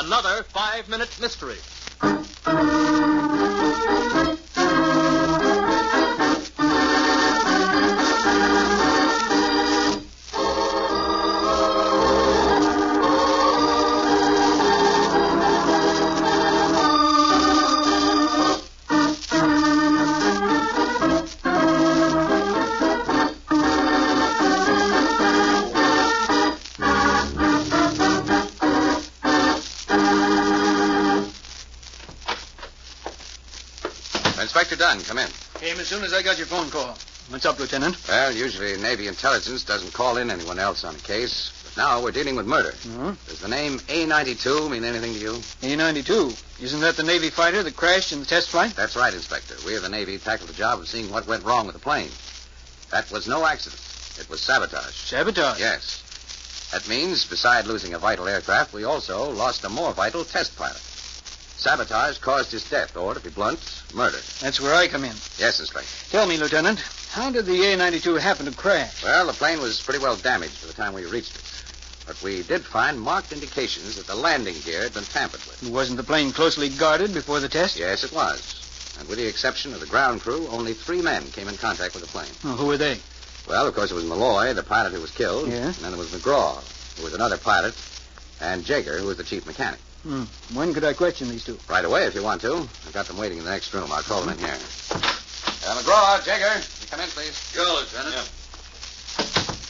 Another 5-minute mystery. Inspector Dunn, come in. Came as soon as I got your phone call. What's up, Lieutenant? Well, usually Navy intelligence doesn't call in anyone else on a case, but now we're dealing with murder. Uh-huh. Does the name A-92 mean anything to you? A-92. Isn't that the Navy fighter that crashed in the test flight? That's right, Inspector. We of the Navy tackled the job of seeing what went wrong with the plane. That was no accident. It was sabotage. Sabotage? Yes. That means, beside losing a vital aircraft, we also lost a more vital test pilot. Sabotage caused his death, or, to be blunt, murder. That's where I come in. Yes, Inspector. Tell me, Lieutenant, how did the A-92 happen to crash? Well, the plane was pretty well damaged by the time we reached it. But we did find marked indications that the landing gear had been tampered with. Wasn't the plane closely guarded before the test? Yes, it was. And with the exception of the ground crew, only 3 men came in contact with the plane. Oh, who were they? Well, of course, it was Malloy, the pilot who was killed. Yeah? And then there was McGraw, who was another pilot, and Jaeger, who was the chief mechanic. When could I question these two? Right away, if you want to. I've got them waiting in the next room. I'll call them in here. McGraw, Jaeger, you come in, please. Sure, Lieutenant. Yeah.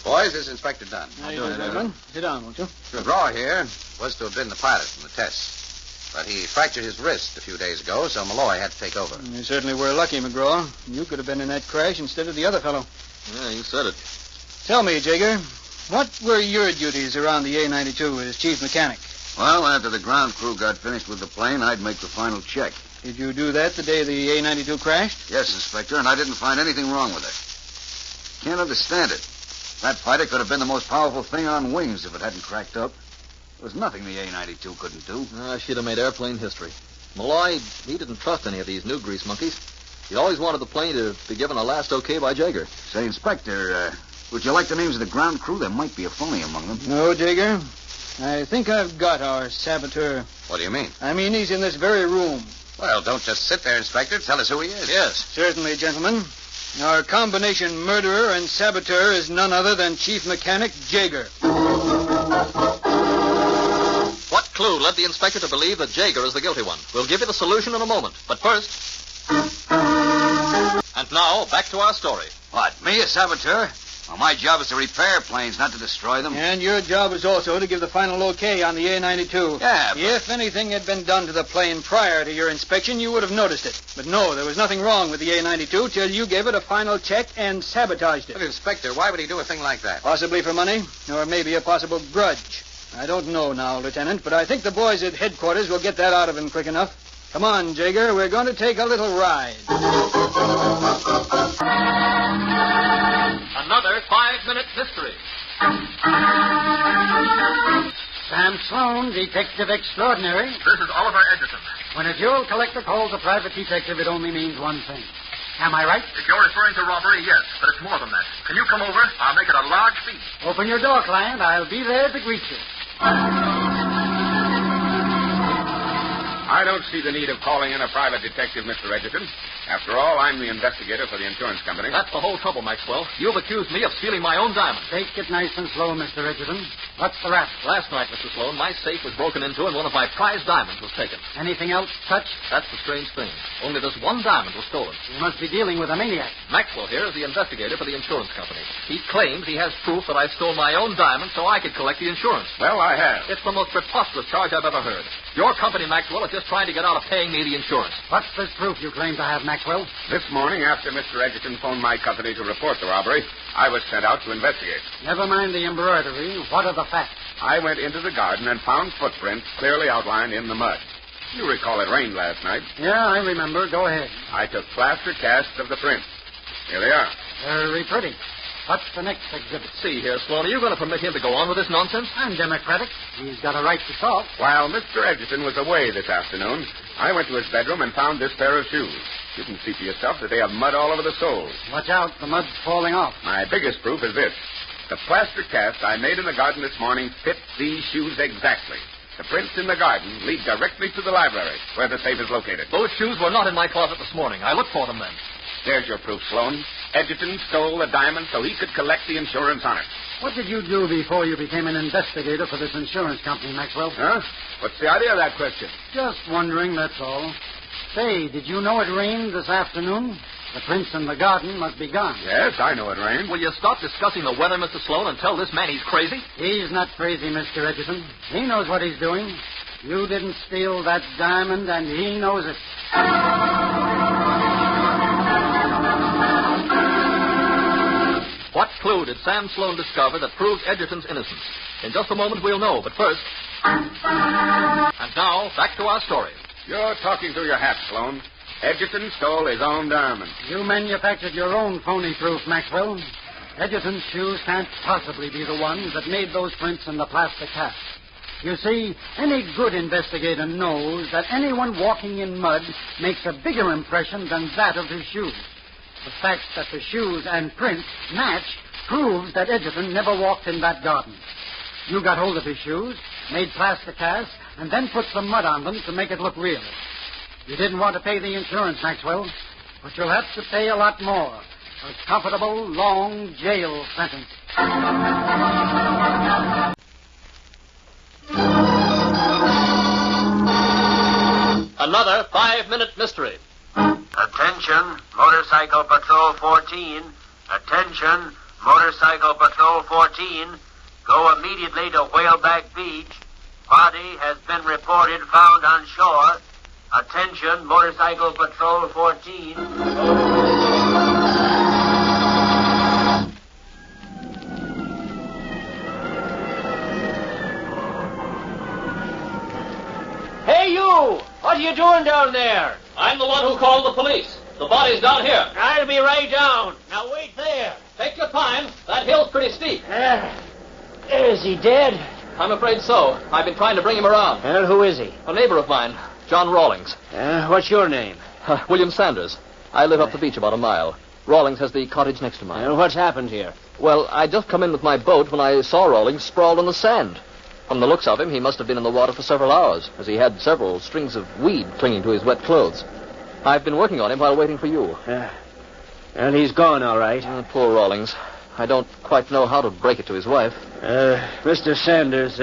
Boys, this is Inspector Dunn. How you doing, gentlemen? Sit down, won't you? McGraw here was to have been the pilot in the test. But he fractured his wrist a few days ago, so Malloy had to take over. You certainly were lucky, McGraw. You could have been in that crash instead of the other fellow. Yeah, you said it. Tell me, Jaeger, what were your duties around the A-92 as chief mechanic? Well, after the ground crew got finished with the plane, I'd make the final check. Did you do that the day the A-92 crashed? Yes, Inspector, and I didn't find anything wrong with it. Can't understand it. That fighter could have been the most powerful thing on wings if it hadn't cracked up. There was nothing the A-92 couldn't do. She'd have made airplane history. Malloy, he didn't trust any of these new grease monkeys. He always wanted the plane to be given a last okay by Jaeger. Say, Inspector, would you like the names of the ground crew? There might be a phony among them. No, Jaeger. I think I've got our saboteur. What do you mean? I mean, he's in this very room. Well, don't just sit there, Inspector. Tell us who he is. Yes. Certainly, gentlemen. Our combination murderer and saboteur is none other than Chief Mechanic Jaeger. What clue led the inspector to believe that Jaeger is the guilty one? We'll give you the solution in a moment. But first... And now, back to our story. What, me, a saboteur? Well, my job is to repair planes, not to destroy them. And your job is also to give the final okay on the A-92. Yeah, but... If anything had been done to the plane prior to your inspection, you would have noticed it. But no, there was nothing wrong with the A-92 till you gave it a final check and sabotaged it. But, Inspector, why would he do a thing like that? Possibly for money, or maybe a possible grudge. I don't know now, Lieutenant, but I think the boys at headquarters will get that out of him quick enough. Come on, Jaeger, we're going to take a little ride. Another 5-minute mystery. Sam Sloan, detective extraordinary. This is Oliver Edgerton. When a jewel collector calls a private detective, it only means one thing. Am I right? If you're referring to robbery, yes, but it's more than that. Can you come over? I'll make it a large feat. Open your door, client. I'll be there to greet you. I don't see the need of calling in a private detective, Mr. Edgerton. After all, I'm the investigator for the insurance company. That's the whole trouble, Maxwell. You've accused me of stealing my own diamond. Take it nice and slow, Mr. Edgerton. What's the rap? Last night, Mr. Sloan, my safe was broken into and one of my prized diamonds was taken. Anything else touched? That's the strange thing. Only this one diamond was stolen. You must be dealing with a maniac. Maxwell here is the investigator for the insurance company. He claims he has proof that I stole my own diamond so I could collect the insurance. Well, I have. It's the most preposterous charge I've ever heard. Your company, Maxwell, is just trying to get out of paying me the insurance. What's this proof you claim to have, Maxwell? This morning, after Mr. Edgerton phoned my company to report the robbery, I was sent out to investigate. Never mind the embroidery. What are the facts? I went into the garden and found footprints clearly outlined in the mud. You recall it rained last night. Yeah, I remember. Go ahead. I took plaster casts of the prints. Here they are. Very pretty. What's the next exhibit? See here, Sloan, are you going to permit him to go on with this nonsense? I'm democratic. He's got a right to talk. While Mr. Edgerton was away this afternoon, I went to his bedroom and found this pair of shoes. You can see for yourself that they have mud all over the soles. Watch out, the mud's falling off. My biggest proof is this. The plaster cast I made in the garden this morning fit these shoes exactly. The prints in the garden lead directly to the library, where the safe is located. Those shoes were not in my closet this morning. I looked for them then. There's your proof, Sloan. Edgerton stole the diamond so he could collect the insurance on it. What did you do before you became an investigator for this insurance company, Maxwell? Huh? What's the idea of that question? Just wondering, that's all. Say, did you know it rained this afternoon? The prints in the garden must be gone. Yes, I know it rained. Will you stop discussing the weather, Mr. Sloan, and tell this man he's crazy? He's not crazy, Mr. Edgerton. He knows what he's doing. You didn't steal that diamond, and he knows it. What clue did Sam Sloan discover that proved Edgerton's innocence? In just a moment, we'll know. But first... And now, back to our story. You're talking through your hat, Sloan. Edgerton stole his own diamond. You manufactured your own phony proof, Maxwell. Edgerton's shoes can't possibly be the ones that made those prints in the plastic cast. You see, any good investigator knows that anyone walking in mud makes a bigger impression than that of his shoes. The fact that the shoes and prints match proves that Edgerton never walked in that garden. You got hold of his shoes, made plastic casts, and then put some mud on them to make it look real. You didn't want to pay the insurance, Maxwell, but you'll have to pay a lot more. A comfortable, long jail sentence. Another 5-minute mystery. Attention, Motorcycle Patrol 14. Attention, Motorcycle Patrol 14. Go immediately to Whaleback Beach. Body has been reported found on shore. Attention, Motorcycle Patrol 14. Hey, you! What are you doing down there? I'm the one who called the police. The body's down here. I'll be right down. Now, wait there. Take your time. That hill's pretty steep. Is he dead? I'm afraid so. I've been trying to bring him around. Well, who is he? A neighbor of mine, John Rawlings. What's your name? William Sanders. I live up the beach about a mile. Rawlings has the cottage next to mine. What's happened here? Well, I'd just come in with my boat when I saw Rawlings sprawled on the sand. From the looks of him, he must have been in the water for several hours, as he had several strings of weed clinging to his wet clothes. I've been working on him while waiting for you. Well, he's gone, all right. Poor Rawlings. I don't quite know how to break it to his wife. Mr. Sanders,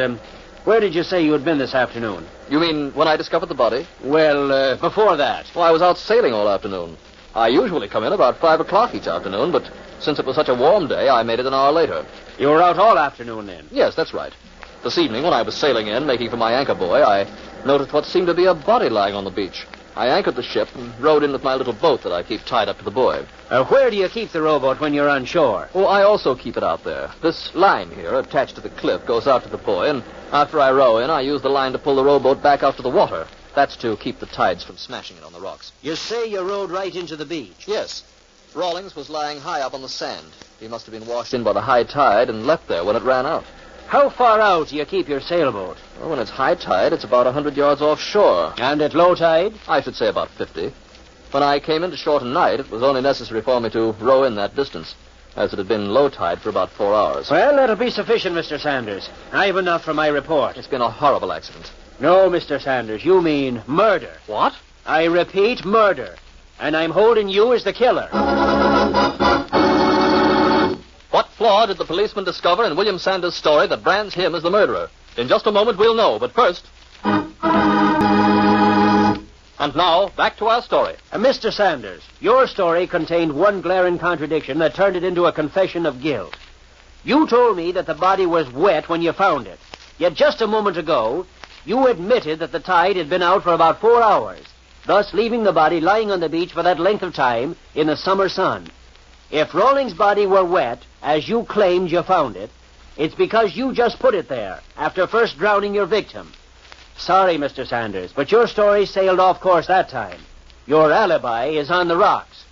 where did you say you had been this afternoon? You mean when I discovered the body? Well, before that. Well, I was out sailing all afternoon. I usually come in about 5 o'clock each afternoon, but since it was such a warm day, I made it an hour later. You were out all afternoon, then? Yes, that's right. This evening, when I was sailing in, making for my anchor buoy, I noticed what seemed to be a body lying on the beach. I anchored the ship and rowed in with my little boat that I keep tied up to the buoy. Where do you keep the rowboat when you're on shore? Oh, I also keep it out there. This line here, attached to the cliff, goes out to the buoy, and after I row in, I use the line to pull the rowboat back out to the water. That's to keep the tides from smashing it on the rocks. You say you rowed right into the beach? Yes. Rawlings was lying high up on the sand. He must have been washed in by the high tide and left there when it ran out. How far out do you keep your sailboat? Well, when it's high tide, it's about 100 yards offshore. And at low tide? I should say about 50. When I came into shore tonight, it was only necessary for me to row in that distance, as it had been low tide for about 4 hours. Well, that'll be sufficient, Mr. Sanders. I've enough for my report. It's been a horrible accident. No, Mr. Sanders, you mean murder. What? I repeat, murder. And I'm holding you as the killer. What flaw did the policeman discover in William Sanders' story that brands him as the murderer? In just a moment, we'll know, but first... And now, back to our story. Mr. Sanders, your story contained one glaring contradiction that turned it into a confession of guilt. You told me that the body was wet when you found it. Yet just a moment ago, you admitted that the tide had been out for about 4 hours, thus leaving the body lying on the beach for that length of time in the summer sun. If Rawlings' body were wet, as you claimed you found it, it's because you just put it there after first drowning your victim. Sorry, Mr. Sanders, but your story sailed off course that time. Your alibi is on the rocks.